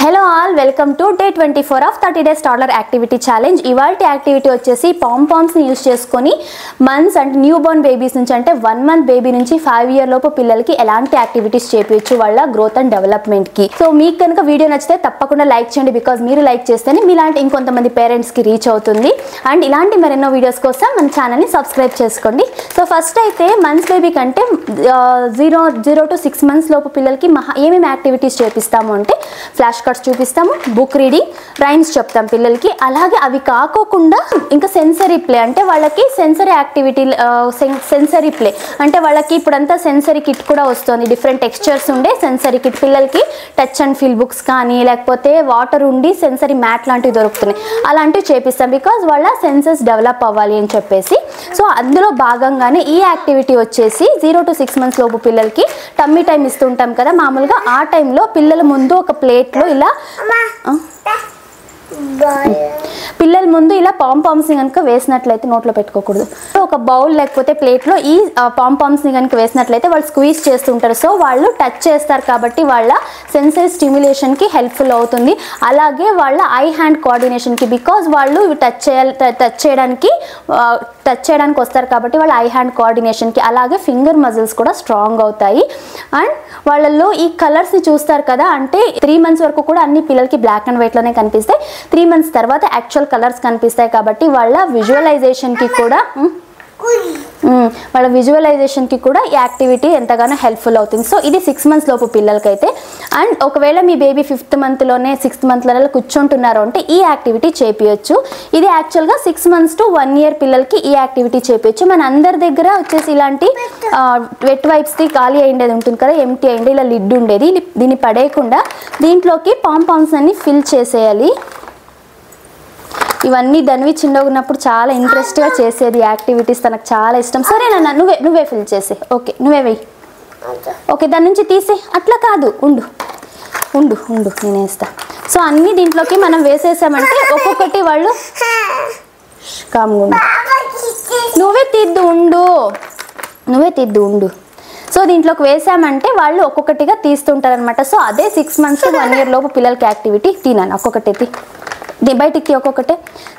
Hello all, welcome to day 24 of 30 days toddler activity challenge. ఇవాల్టి activity వచ్చేసి పాంపామ్స్ని use చేసుకొని months అంటే new Born babies నుంచి అంటే 1 మంత్ బేబీ నుంచి 5 ఇయర్ లోపు పిల్లలకి ఎలాంటి యాక్టివిటీస్ చేపించు వాళ్ళ గ్రోత్ అండ్ డెవలప్మెంట్కి. సో మీకు కనుక వీడియో నచ్చితే తప్పకుండా లైక్ చేయండి, బికాజ్ మీరు లైక్ చేస్తేనే మీలాంటి ఇంకొంతమంది పేరెంట్స్కి రీచ్ అవుతుంది. అండ్ ఇలాంటి మరెన్నో వీడియోస్ కోసం మన ఛానల్ని సబ్స్క్రైబ్ చేసుకోండి. సో ఫస్ట్ అయితే మంత్స్ బేబీ కంటే 0 to 6 months లోపు పిల్లలకి ఏమేమి యాక్టివిటీస్ చేపిస్తాము అంటే ఫ్లాష్ కార్డ్స్ చూపిస్తాము, బుక్ రీడింగ్, రైమ్స్ చెప్తాం పిల్లలకి. అలాగే అవి కాకోకుండా ఇంకా సెన్సరీ ప్లే అంటే వాళ్ళకి సెన్సరీ యాక్టివిటీ, సెన్సరీ ప్లే అంటే వాళ్ళకి ఇప్పుడంతా సెన్సరీ కిట్ కూడా వస్తుంది. డిఫరెంట్ టెక్స్చర్స్ ఉండే సెన్సరీ కిట్ పిల్లలకి టచ్ అండ్ ఫీల్ బుక్స్ కానీ లేకపోతే వాటర్ ఉండి సెన్సరీ మ్యాట్ లాంటివి దొరుకుతున్నాయి, అలాంటివి చేపిస్తాం బికాజ్ వాళ్ళ సెన్సెస్ డెవలప్ అవ్వాలి అని చెప్పేసి. సో అందులో భాగంగానే ఈ యాక్టివిటీ వచ్చేసి 0 to 6 months లోపు పిల్లలకి టమ్మీ టైం ఇస్తుంటాం కదా మామూలుగా. ఆ టైంలో పిల్లల ముందు ఒక ప్లేట్లో ఇలా పిల్లల ముందు ఇలా పాంపామ్స్ని కనుక వేసినట్లయితే, నోట్లో పెట్టుకోకూడదు, ఒక బౌల్ లేకపోతే ప్లేట్లో ఈ పాంపామ్స్ని కనుక వేసినట్లయితే వాళ్ళు స్క్వీజ్ చేస్తుంటారు. సో వాళ్ళు టచ్ చేస్తారు కాబట్టి వాళ్ళ సెన్సరీ స్టిమ్యులేషన్కి హెల్ప్ఫుల్ అవుతుంది. అలాగే వాళ్ళ ఐ హ్యాండ్ కోఆర్డినేషన్కి, బికాజ్ వాళ్ళు టచ్ చేయడానికి వస్తారు కాబట్టి వాళ్ళ ఐ హ్యాండ్ కోఆర్డినేషన్కి, అలాగే ఫింగర్ మజిల్స్ కూడా స్ట్రాంగ్ అవుతాయి. అండ్ వాళ్ళల్లో ఈ కలర్స్ని చూస్తారు కదా, అంటే 3 months వరకు కూడా అన్ని పిల్లలకి బ్లాక్ అండ్ వైట్లోనే కనిపిస్తాయి. 3 months తర్వాత యాక్చువల్ కలర్స్ కనిపిస్తాయి కాబట్టి వాళ్ళ విజువలైజేషన్కి కూడా ఈ యాక్టివిటీ ఎంతగానో హెల్ప్ఫుల్ అవుతుంది. సో ఇది 6 months లోపు పిల్లలకైతే. అండ్ ఒకవేళ మీ బేబీ 5th monthలోనే 6th monthలలో కూర్చుంటున్నారు అంటే ఈ యాక్టివిటీ చేపించచ్చు. ఇది యాక్చువల్గా 6 months to 1 year పిల్లలకి ఈ యాక్టివిటీ చేపించచ్చు. మన అందరి దగ్గర వచ్చేసి ఇలాంటి వెట్ వైప్స్ది ఖాళీ అయ్యేది ఉంటుంది కదా, ఎంటీ అయ్యింది, ఇలా లిడ్ ఉండేది. దీన్ని పడేయకుండా దీంట్లోకి పాంపామ్స్ అన్ని ఫిల్ చేసేయాలి. ఇవన్నీ ధన్వి చిన్నగా ఉన్నప్పుడు చాలా ఇంట్రెస్ట్గా చేసేది యాక్టివిటీస్, తనకు చాలా ఇష్టం. సరే నాన్న నువ్వే ఫిల్ చేసే, ఓకే నువ్వే వెయ్యి, ఓకే దాని నుంచి తీసే, అట్లా కాదు, ఉండు నేను వేస్తా. సో అన్నీ దీంట్లోకి మనం వేసేసామంటే ఒక్కొక్కటి వాళ్ళు కామ్గా నువ్వే తీద్దు ఉండు. సో దీంట్లోకి వేసామంటే వాళ్ళు ఒక్కొక్కటిగా తీస్తుంటారు అనమాట. సో అదే 6 months to 1 year లోపు పిల్లలకి యాక్టివిటీ. తినాను ఒక్కొక్కటి బయటికి ఒక్కొక్కటే.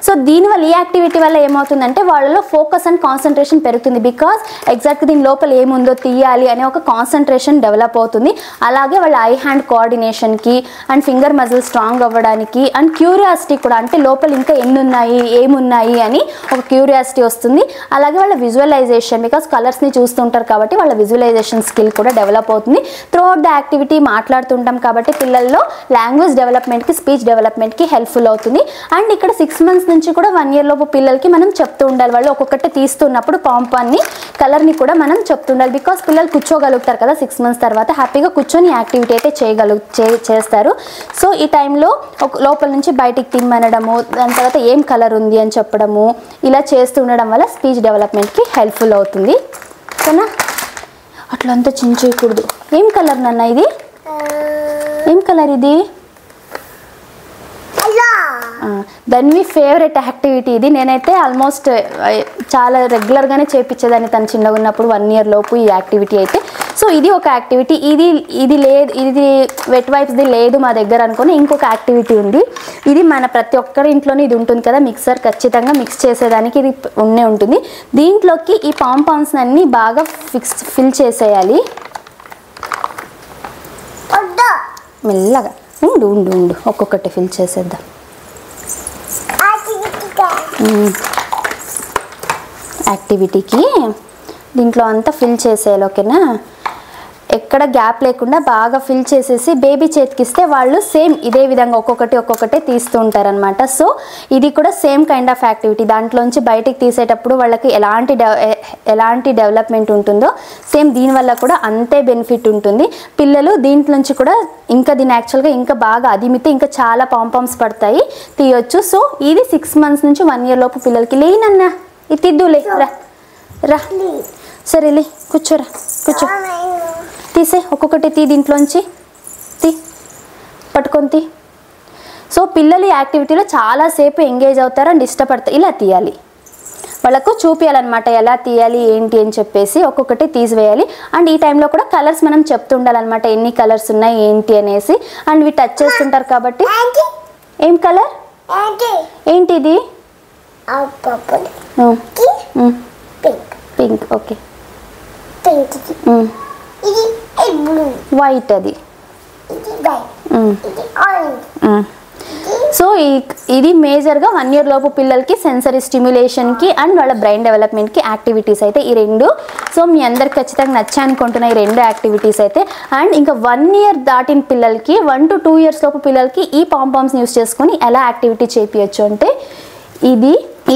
సో దీనివల్ల ఈ యాక్టివిటీ వల్ల ఏమవుతుందంటే వాళ్ళలో ఫోకస్ అండ్ కాన్సన్ట్రేషన్ పెరుగుతుంది, బికాజ్ ఎగ్జాక్ట్గా దీని లోపల ఏముందో తీయాలి అనే ఒక కాన్సన్ట్రేషన్ డెవలప్ అవుతుంది. అలాగే వాళ్ళ ఐ హ్యాండ్ కోఆర్డినేషన్కి అండ్ ఫింగర్ మజిల్ స్ట్రాంగ్ అవ్వడానికి అండ్ క్యూరియాసిటీ కూడా, అంటే లోపల ఇంకా ఏమున్నాయి అని ఒక క్యూరియాసిటీ వస్తుంది. అలాగే వాళ్ళ విజువలైజేషన్, బికాజ్ కలర్స్ని చూస్తుంటారు కాబట్టి వాళ్ళ విజువలైజేషన్ స్కిల్ కూడా డెవలప్ అవుతుంది. త్రూఅవుట్ ద యాక్టివిటీ మాట్లాడుతుంటాం కాబట్టి పిల్లల్లో లాంగ్వేజ్ డెవలప్మెంట్కి, స్పీచ్ డెవలప్మెంట్కి హెల్ప్ఫుల్ అవుతుంది. అండ్ ఇక్కడ 6 months నుంచి కూడా 1 year లోపు పిల్లలకి మనం చెప్తూ ఉండాలి. వాళ్ళు ఒక్కొక్కటి తీస్తున్నప్పుడు పాంపాన్ని కలర్ని కూడా మనం చెప్తుండాలి, బికాస్ పిల్లలు కూర్చోగలుగుతారు కదా 6 months తర్వాత, హ్యాపీగా కూర్చొని యాక్టివిటీ అయితే చేస్తారు. సో ఈ టైంలో లోపల నుంచి బయటికి తిమ్మనడము, దాని తర్వాత ఏం కలర్ ఉంది అని చెప్పడము, ఇలా చేస్తూ ఉండడం వల్ల స్పీచ్ డెవలప్మెంట్కి హెల్ప్ఫుల్ అవుతుంది. ఓకేనా, అట్లంతా చించేయకూడదు. ఏం కలర్ నాన్న ఇది, ఏం కలర్ ఇది? ధన్వి ఫేవరెట్ యాక్టివిటీ ఇది. నేనైతే ఆల్మోస్ట్ చాలా రెగ్యులర్గానే చేయించేదాన్ని తను చిన్నగా ఉన్నప్పుడు 1 year లోపు ఈ యాక్టివిటీ అయితే. సో ఇది ఒక యాక్టివిటీ. ఇది లేదు, ఇది వెట్ వైప్స్ది లేదు మా దగ్గర అనుకుని ఇంకొక యాక్టివిటీ ఉంది. ఇది మన ప్రతి ఒక్కరి ఇంట్లోనే ఇది ఉంటుంది కదా, మిక్సర్, ఖచ్చితంగా మిక్స్ చేసేదానికి ఇది ఉంటుంది. దీంట్లోకి ఈ పాంపామ్స్ అన్ని బాగా ఫిల్ చేసేయాలి. మెల్లగా ఉండు ఒక్కొక్కటి ఫిల్ చేసేద్దాం. యాక్టివిటీకి దీంట్లో అంతా ఫిల్ చేసేయాలి. ఓకేనా, ఎక్కడ గ్యాప్ లేకుండా బాగా ఫిల్ చేసేసి బేబీ చేతికిస్తే వాళ్ళు సేమ్ ఇదే విధంగా ఒక్కొక్కటే తీస్తూ ఉంటారనమాట. సో ఇది కూడా సేమ్ కైండ్ ఆఫ్ యాక్టివిటీ. దాంట్లోంచి బయటికి తీసేటప్పుడు వాళ్ళకి ఎలాంటి డెవలప్మెంట్ ఉంటుందో సేమ్ దీనివల్ల కూడా అంతే బెనిఫిట్ ఉంటుంది. పిల్లలు దీంట్లోంచి కూడా ఇంకా దీన్ని యాక్చువల్గా ఇంకా బాగా అదిమితే ఇంకా చాలా పాంపామ్స్ పడతాయి, తీయొచ్చు. సో ఇది 6 months నుంచి 1 year లోపు పిల్లలకి. లేనన్నా ఇది తిద్దులే, రా సరేలే, కూర్చో తీసే, ఒక్కొక్కటి దీంట్లోంచి పట్టుకొని. సో పిల్లలు ఈ యాక్టివిటీలో చాలాసేపు ఎంగేజ్ అవుతారు అండ్ ఇష్టపడతారు. ఇలా తీయాలి, వాళ్ళకు చూపించాలన్నమాట ఎలా తీయాలి ఏంటి అని చెప్పేసి ఒక్కొక్కటి తీసివేయాలి. అండ్ ఈ టైంలో కూడా కలర్స్ మనం చెప్తుండాలన్నమాట, ఎన్ని కలర్స్ ఉన్నాయి ఏంటి అనేసి. అండ్ ఇవి టచ్ చేస్తుంటారు కాబట్టి ఏం కలర్ ఏంటిది పింక్. ఓకే వైట్ అది. సో ఇది మేజర్గా 1 year లోపు పిల్లలకి సెన్సరీ స్టిమ్యులేషన్కి అండ్ వాళ్ళ బ్రెయిన్ డెవలప్మెంట్కి యాక్టివిటీస్ అయితే ఈ 2. సో మీ అందరికి ఖచ్చితంగా నచ్చాయి అనుకుంటున్నా ఈ 2 యాక్టివిటీస్ అయితే. అండ్ ఇంకా 1 year దాటిన పిల్లలకి 1 to 2 years లోపు పిల్లలకి ఈ పాంపామ్స్ యూస్ చేసుకొని ఎలా యాక్టివిటీ చేయించచ్చు అంటే ఇది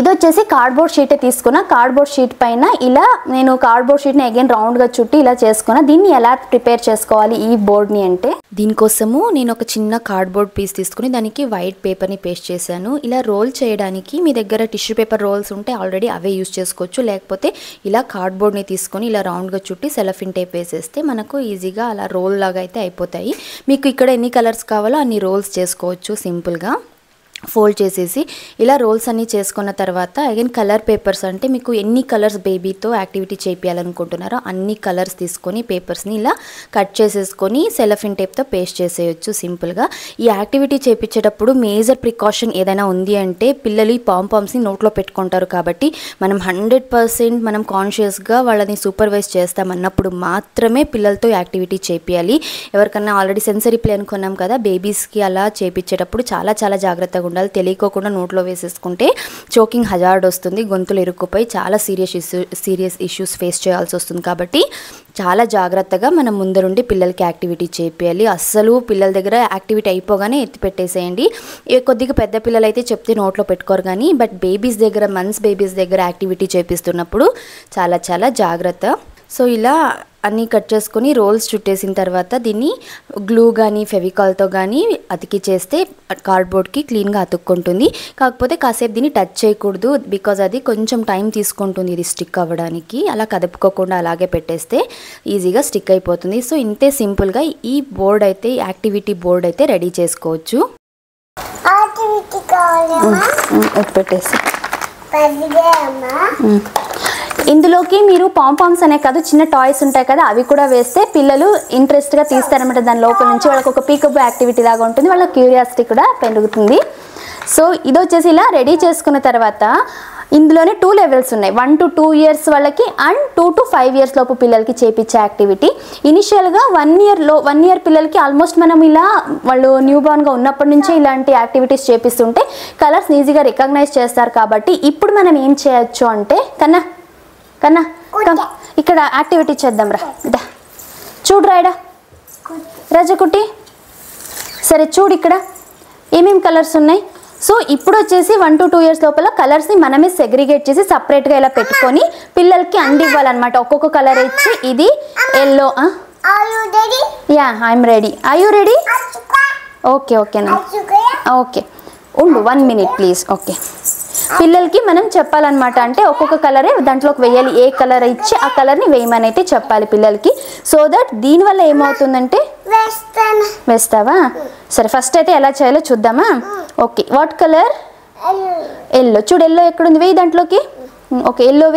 వచ్చేసి కార్డ్బోర్డ్ షీటే తీసుకున్నా. కార్డ్బోర్డ్ షీట్ పైన ఇలా నేను కార్డ్బోర్డ్ షీట్ని అగైన్ రౌండ్గా చుట్టి ఇలా చేసుకున్నా. దీన్ని ఎలా ప్రిపేర్ చేసుకోవాలి ఈ బోర్డ్ని అంటే దీనికోసము నేను ఒక చిన్న కార్డ్బోర్డ్ పీస్ తీసుకుని దానికి వైట్ పేపర్ని పేస్ట్ చేశాను. ఇలా రోల్ చేయడానికి మీ దగ్గర టిష్యూ పేపర్ రోల్స్ ఉంటే ఆల్రెడీ అవే యూస్ చేసుకోవచ్చు, లేకపోతే ఇలా కార్డ్బోర్డ్ని తీసుకొని ఇలా రౌండ్గా చుట్టి సెలఫిన్ టేప్ వేసేస్తే మనకు ఈజీగా అలా రోల్ లాగా అయితే అయిపోతాయి. మీకు ఇక్కడ ఎన్ని కలర్స్ కావాలో అన్ని రోల్స్ చేసుకోవచ్చు సింపుల్గా. ఫోల్డ్ చేసేసి ఇలా రోల్స్ అన్నీ చేసుకున్న తర్వాత అగైన్ కలర్ పేపర్స్ అంటే మీకు ఎన్ని కలర్స్ బేబీతో యాక్టివిటీ చేయాలనుకుంటున్నారో అన్ని కలర్స్ తీసుకొని పేపర్స్ని ఇలా కట్ చేసేసుకొని సెలఫిన్ టేప్తో పేస్ట్ చేసేయచ్చు సింపుల్గా. ఈ యాక్టివిటీ చేయించేటప్పుడు మేజర్ ప్రికాషన్ ఏదైనా ఉంది అంటే పిల్లలు ఈ పాంపామ్స్ని నోట్లో పెట్టుకుంటారు కాబట్టి మనం 100% మనం కాన్షియస్గా వాళ్ళని సూపర్వైజ్ చేస్తామన్నప్పుడు మాత్రమే పిల్లలతో యాక్టివిటీ చేయాలి. ఎవరికన్నా ఆల్రెడీ సెన్సరీ ప్లే అనుకున్నాం కదా, బేబీస్కి అలా చేయించేటప్పుడు చాలా చాలా జాగ్రత్తగా ఉండాలి. తెలియకోకుండా నోట్లో వేసేసుకుంటే చోకింగ్ హజార్డ్ వస్తుంది, గొంతులు ఇరుక్కుపోయి చాలా సీరియస్ ఇష్యూస్ ఫేస్ చేయాల్సి వస్తుంది. కాబట్టి చాలా జాగ్రత్తగా మనం ముందరుండి పిల్లలకి యాక్టివిటీ చేయాలి. అస్సలు పిల్లల దగ్గర యాక్టివిటీ అయిపోగానే ఎత్తి పెట్టేసేయండి. కొద్దిగా పెద్ద పిల్లలు అయితే చెప్తే నోట్లో పెట్టుకోరు కానీ బట్ బేబీస్ దగ్గర మంత్స్ బేబీస్ దగ్గర యాక్టివిటీ చేపిస్తున్నప్పుడు చాలా చాలా జాగ్రత్త. సో ఇలా అన్నీ కట్ చేసుకొని రోల్స్ చుట్టేసిన తర్వాత దీన్ని గ్లూ కానీ ఫెవికాల్తో కానీ అతికి చేస్తే కార్డ్బోర్డ్కి క్లీన్గా అతుక్కుంటుంది. కాకపోతే కాసేపు దీన్ని టచ్ చేయకూడదు, బికాజ్ అది కొంచెం టైం తీసుకుంటుంది ఇది స్టిక్ అవ్వడానికి. అలా కదుపుకోకుండా అలాగే పెట్టేస్తే ఈజీగా స్టిక్ అయిపోతుంది. సో ఇంతే సింపుల్గా ఈ బోర్డ్ అయితే యాక్టివిటీ బోర్డ్ అయితే రెడీ చేసుకోవచ్చు. పెట్టేసి ఇందులోకి మీరు పాంపామ్స్ అనే కాదు చిన్న టాయ్స్ ఉంటాయి కదా అవి కూడా వేస్తే పిల్లలు ఇంట్రెస్ట్గా తీస్తారనమాట. దాని లోపల నుంచి వాళ్ళకి ఒక పీకప్ యాక్టివిటీ లాగా ఉంటుంది, వాళ్ళ క్యూరియాసిటీ కూడా పెరుగుతుంది. సో ఇది వచ్చేసి ఇలా రెడీ చేసుకున్న తర్వాత ఇందులోనే 2 levels ఉన్నాయి. 1 to 2 years వాళ్ళకి అండ్ 2 to 5 years లోపు పిల్లలకి చేపించే యాక్టివిటీ. ఇనిషియల్గా 1 year పిల్లలకి ఆల్మోస్ట్ మనం ఇలా వాళ్ళు న్యూ బార్న్గా ఉన్నప్పటి నుంచే ఇలాంటి యాక్టివిటీస్ చేపిస్తుంటే కలర్స్ ఈజీగా రికగ్నైజ్ చేస్తారు. కాబట్టి ఇప్పుడు మనం ఏం చేయొచ్చు అంటే కన్నా ఇక్కడ యాక్టివిటీ చేద్దాం రా. ఇదా చూడురా ఇడా రజకుట్టి, సరే చూడు ఇక్కడ ఏమేమి కలర్స్ ఉన్నాయి. సో ఇప్పుడు వచ్చేసి 1 to 2 years లోపల కలర్స్ని మనమే సెగ్రిగేట్ చేసి సపరేట్గా ఇలా పెట్టుకొని పిల్లలకి అందివ్వాలన్నమాట. ఒక్కొక్క కలర్ ఇచ్చి ఇది yellow. Yeah I'm ready. Are you ready? ఓకేనా ఓకే ఉండు 1 minute ప్లీజ్. ఓకే పిల్లలకి మనం చెప్పాలన్నమాట, అంటే ఒక్కొక్క కలరే దాంట్లోకి వేయాలి. ఏ కలర్ ఇచ్చి ఆ కలర్ని వేయమని అయితే చెప్పాలి పిల్లలకి. సో దట్ దీనివల్ల ఏమవుతుందంటే వేస్తావా? సరే ఫస్ట్ అయితే ఎలా చేయాలో చూద్దామా? Okay what colour? ఎల్లో. చూడు ఎల్లో ఎక్కడుంది, వేయి దాంట్లోకి. ఓకే ఎల్లో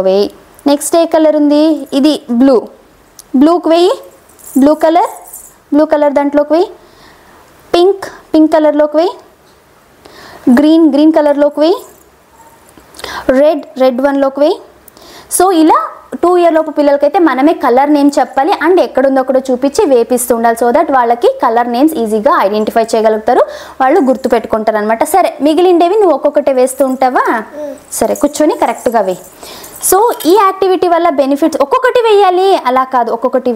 వేయి. నెక్స్ట్ ఏ కలర్ ఉంది? ఇది బ్లూకి వేయి. బ్లూ కలర్ దాంట్లోకి వేయి. పింక్ కలర్లోకి వేయి. గ్రీన్ కలర్లోకి వేయి. రెడ్ 1లోకి వేయి. సో ఇలా 2 year లోపు పిల్లలకైతే మనమే కలర్ నేమ్ చెప్పాలి అండ్ ఎక్కడుందో అక్కడ చూపించి వేపిస్తూ ఉండాలి. సో దట్ వాళ్ళకి కలర్ నేమ్స్ ఈజీగా ఐడెంటిఫై చేయగలుగుతారు, వాళ్ళు గుర్తుపెట్టుకుంటారు అనమాట. సరే మిగిలిండేవి నువ్వు ఒక్కొక్కటి వేస్తూ ఉంటావా? సరే కూర్చొని కరెక్ట్గా వేయి. సో ఈ యాక్టివిటీ వల్ల బెనిఫిట్స్ ఒక్కొక్కటి వేయాలి అలా కాదు, ఒక్కొక్కటి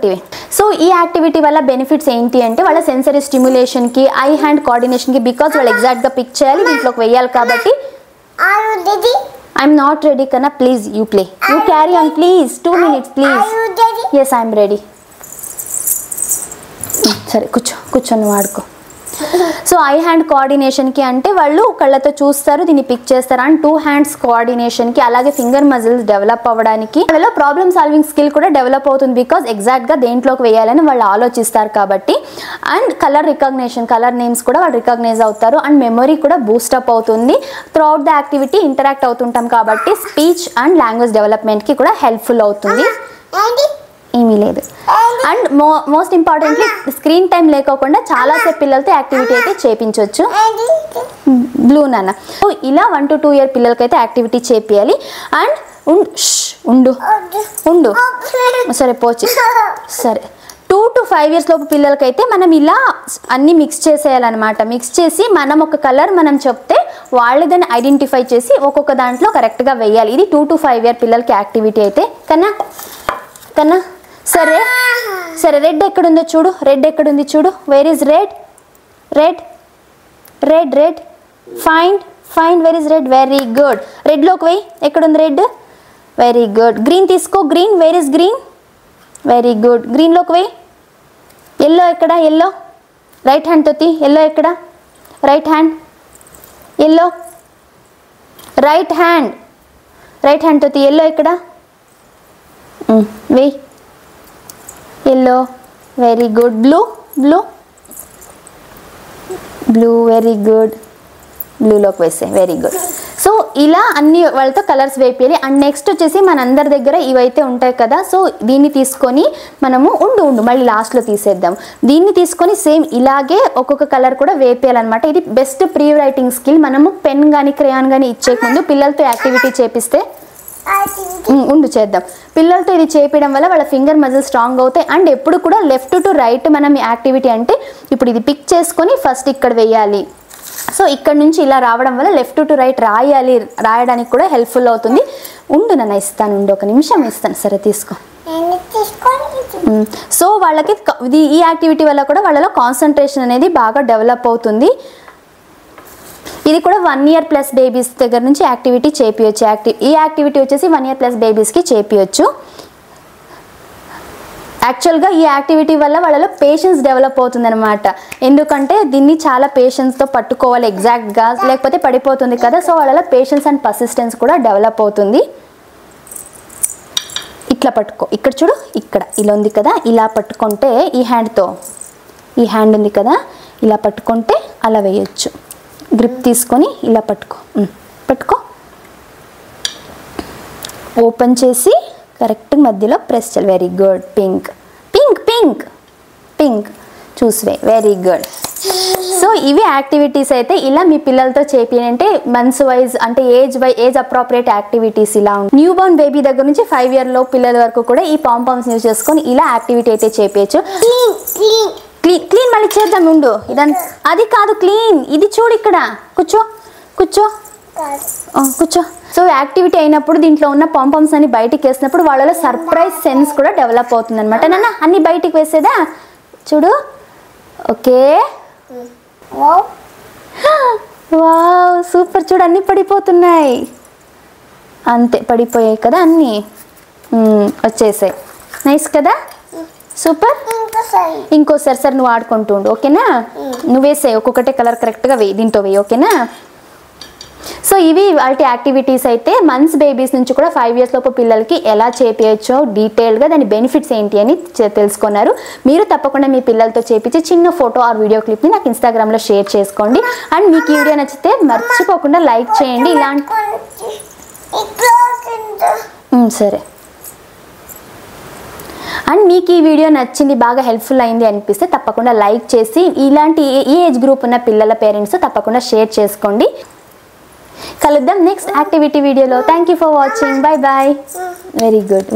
వేయి. సో ఈ యాక్టివిటీ వల్ల బెనిఫిట్స్ ఏంటి అంటే వాళ్ళ సెన్సరీ స్టిమ్యులేషన్కి ఐ హ్యాండ్ కోఆర్డినేషన్కి, బికాజ్ వాళ్ళు ఎగ్జాక్ట్గా పిక్ చేయాలి దీంట్లోకి వేయాలి కాబట్టి. ఐఎమ్ నాట్ రెడీ కన్నా, please you play, you carry on please. 2 minutes please. Yes I'm ready. సరే కూర్చొని వాడుకో. సో ఐ హ్యాండ్ కోఆర్డినేషన్కి అంటే వాళ్ళు కళ్ళతో చూస్తారు, దీన్ని పిక్ చేస్తారు. అండ్ 2 హ్యాండ్స్ కోఆర్డినేషన్కి, అలాగే ఫింగర్ మజిల్స్ డెవలప్ అవ్వడానికి, వాళ్ళ ప్రాబ్లమ్ సాల్వింగ్ స్కిల్ కూడా డెవలప్ అవుతుంది. బికాజ్ ఎగ్జాక్ట్గా దేంట్లోకి వేయాలని వాళ్ళు ఆలోచిస్తారు కాబట్టి. And colour recognition, colour names కూడా వాళ్ళు రికగ్నైజ్ అవుతారు. అండ్ మెమరీ కూడా బూస్టప్ అవుతుంది. Throughout the activity interact అవుతుంటాం కాబట్టి స్పీచ్ అండ్ లాంగ్వేజ్ డెవలప్మెంట్కి కూడా హెల్ప్ఫుల్ అవుతుంది. ఏమీ లేదు. And most importantly screen time లేకోకుండా చాలాసేపు పిల్లలతో యాక్టివిటీ అయితే చేయించవచ్చు. బ్లూ నాన్న. సో ఇలా 1 to 2 year పిల్లలకైతే యాక్టివిటీ చేపియాలి. అండ్ ఉండు ఉండు సరే పోచి సరే 2 to 5 years లోపు పిల్లలకైతే మనం ఇలా అన్నీ మిక్స్ చేసేయాలన్నమాట. మిక్స్ చేసి మనం ఒక కలర్ మనం చెప్తే వాళ్ళు దాన్ని ఐడెంటిఫై చేసి ఒక్కొక్క దాంట్లో కరెక్ట్గా వేయాలి. ఇది 2 to 5 year పిల్లలకి యాక్టివిటీ అయితే. కన్నా సరే సరే రెడ్ ఎక్కడుందో చూడు, రెడ్ ఎక్కడుంది చూడు. Where is red? Red red red find find where is red. Very good. రెడ్లోకి వెయ్యి. ఎక్కడుంది రెడ్? Very good. గ్రీన్ తీసుకో. Green where is green? Very good. గ్రీన్లోకి వెయ్యి. ఎల్లో ఎక్కడ? ఎల్లో రైట్ హ్యాండ్ తోతి. ఎల్లో ఎక్కడ? Right hand. Yellow right hand, right hand తోతి. ఎల్లో ఎక్కడ? వెయ్యి. Yellow very good. Blue blue blue very good. బ్లూలోకి వేసే. Very good. సో ఇలా అన్ని వాళ్ళతో కలర్స్ వేపేయాలి. అండ్ నెక్స్ట్ వచ్చేసి మనందరి దగ్గర ఇవైతే ఉంటాయి కదా. సో దీన్ని తీసుకొని మనము ఉండు మళ్ళీ లాస్ట్లో తీసేద్దాం. దీన్ని తీసుకొని సేమ్ ఇలాగే ఒక్కొక్క కలర్ కూడా వేపేయాలన్నమాట. ఇది బెస్ట్ ప్రీ రైటింగ్ స్కిల్. మనము పెన్ కానీ క్రేయాన్ కానీ ఇచ్చే ముందు పిల్లలతో యాక్టివిటీ చేపిస్తే ఉండు చేద్దాం. పిల్లలతో ఇది చేపించడం వల్ల వాళ్ళ ఫింగర్ మజిల్ స్ట్రాంగ్ అవుతాయి. అండ్ ఎప్పుడు కూడా లెఫ్ట్ టు రైట్ మనం యాక్టివిటీ అంటే ఇప్పుడు ఇది పిక్ చేసుకొని ఫస్ట్ ఇక్కడ వేయాలి. సో ఇక్కడ నుంచి ఇలా రావడం వల్ల లెఫ్ట్ టు రైట్ రాయడానికి కూడా హెల్ప్ఫుల్ అవుతుంది. ఉండు నన్ను ఇస్తాను, ఉండు ఒక నిమిషం ఇస్తాను. సరే తీసుకో. సో వాళ్ళకి ఈ యాక్టివిటీ వల్ల కూడా వాళ్ళలో కాన్సన్ట్రేషన్ అనేది బాగా డెవలప్ అవుతుంది. ఇది కూడా 1 year plus బేబీస్ దగ్గర నుంచి యాక్టివిటీ చేపియొచ్చు. ఈ యాక్టివిటీ వచ్చేసి 1 year plus బేబీస్కి చేపియొచ్చు. యాక్చువల్గా ఈ యాక్టివిటీ వల్ల వాళ్ళలో పేషెన్స్ డెవలప్ అవుతుంది అనమాట. ఎందుకంటే దీన్ని చాలా పేషెన్స్తో పట్టుకోవాలి ఎగ్జాక్ట్గా, లేకపోతే పడిపోతుంది కదా. సో వాళ్ళలో పేషెన్స్ అండ్ పర్సిస్టెన్స్ కూడా డెవలప్ అవుతుంది. ఇట్లా పట్టుకో. ఇక్కడ చూడు, ఇక్కడ ఇలా ఉంది కదా. ఇలా పట్టుకుంటే ఈ హ్యాండ్తో, ఈ హ్యాండ్ ఉంది కదా, ఇలా పట్టుకుంటే అలా వేయచ్చు. గ్రిప్ తీసుకొని ఇలా పట్టుకో. పట్టుకో. ఓపెన్ చేసి కరెక్ట్ మధ్యలో ప్రెస్ చేయాలి. Very good. Pink pink pink pink చూసివే. Very good. సో ఇవి యాక్టివిటీస్ అయితే ఇలా మీ పిల్లలతో చేపియంటే మంత్స్ వైజ్ అంటే ఏజ్ అప్రోప్రియేట్ యాక్టివిటీస్ ఇలా ఉంటాయి. న్యూ బోర్న్ బేబీ దగ్గర నుంచి 5 year లో పిల్లల వరకు కూడా ఈ పాంపామ్స్ యూజ్ చేసుకొని ఇలా యాక్టివిటీ అయితే చేపించచ్చు. క్లీన్ క్లీన్ మళ్ళీ చేద్దాం. ఉండు ఇదంతా అది కాదు క్లీన్. ఇది చూడు ఇక్కడ. కూర్చో కూర్చో కూర్చో. సో యాక్టివిటీ అయినప్పుడు దీంట్లో ఉన్న పాంపామ్స్ అన్ని బయటికి వేసినప్పుడు వాళ్ళలో సర్ప్రైజ్ సెన్స్ కూడా డెవలప్ అవుతుంది అనమాట. నాన్న అన్ని బయటికి వేసేదా చూడు. ఓకే. Wow super. చూడు అన్నీ పడిపోతున్నాయి. అంతే పడిపోయాయి కదా అన్నీ. వచ్చేసాయి. నైస్ కదా. సూపర్. ఇంకోసారి సార్ నువ్వు ఆడుకుంటూ ఉండు. ఓకేనా. నువ్వు వేసాయి ఒక్కొక్కటే కలర్ కరెక్ట్గా వేయి. దీంతో వేయి. ఓకేనా. సో ఇవి వాటి యాక్టివిటీస్ అయితే మంత్స్ బేబీస్ నుంచి కూడా 5 years లోపు పిల్లలకి ఎలా చేపించో డీటెయిల్గా దాని బెనిఫిట్స్ ఏంటి అని తెలుసుకున్నారు. మీరు తప్పకుండా మీ పిల్లలతో చేపించి చిన్న ఫోటో ఆర్ వీడియో క్లిప్ని నాకు ఇన్స్టాగ్రామ్లో షేర్ చేసుకోండి. అండ్ మీకు ఈ వీడియో నచ్చితే మర్చిపోకుండా లైక్ చేయండి. ఇలాంటి సరే. అండ్ మీకు ఈ వీడియో నచ్చింది, బాగా హెల్ప్ఫుల్ అయింది అనిపిస్తే తప్పకుండా లైక్ చేసి ఇలాంటి ఈ ఏజ్ గ్రూప్ ఉన్న పిల్లల పేరెంట్స్ తప్పకుండా షేర్ చేసుకోండి. కలుద్దాం నెక్స్ట్ యాక్టివిటీ వీడియోలో. Thank you for watching. Bye bye. Very good.